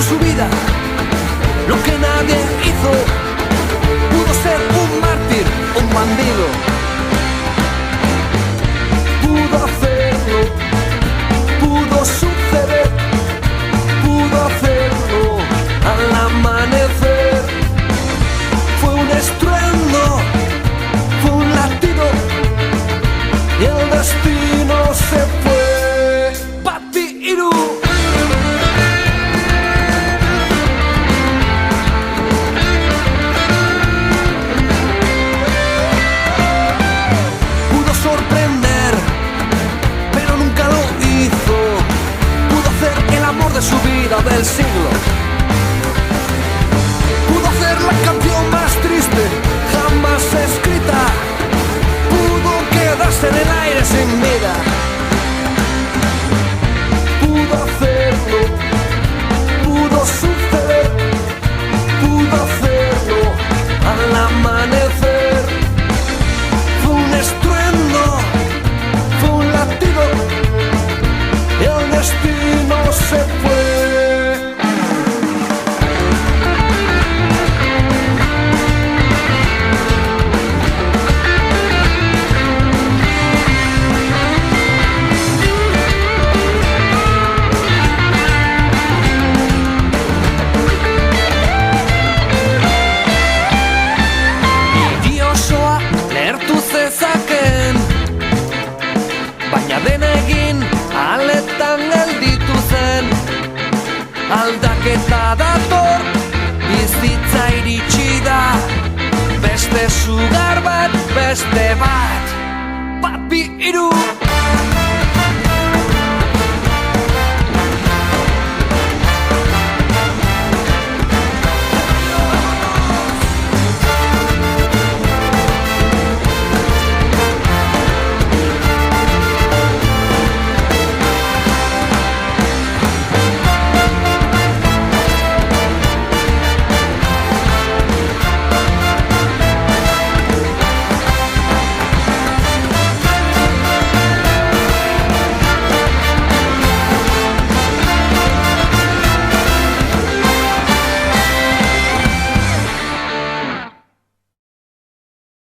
su vida lo que nadie hizo. Pudo ser un mártir, un bandido. Pudo hacerlo, pudo suceder, pudo hacerlo al amanecer. Fue un estruendo, fue un latido y el destino se fue. Pati Iru. Pudo sorprender, pero nunca lo hizo. Pudo hacer el amor de su vida, del siglo. Pudo hacer la canción más triste jamás escrita. Pudo quedarse en el aire sin vida. Pudo hacerlo, pudo suceder, pudo hacerlo al amanecer. Fue un estruendo, fue un latido y el destino se fue. Baina denegin aletan gelditu zen. Aldaketa dator, bizitza iritsi da. Beste sugar bat, beste bat.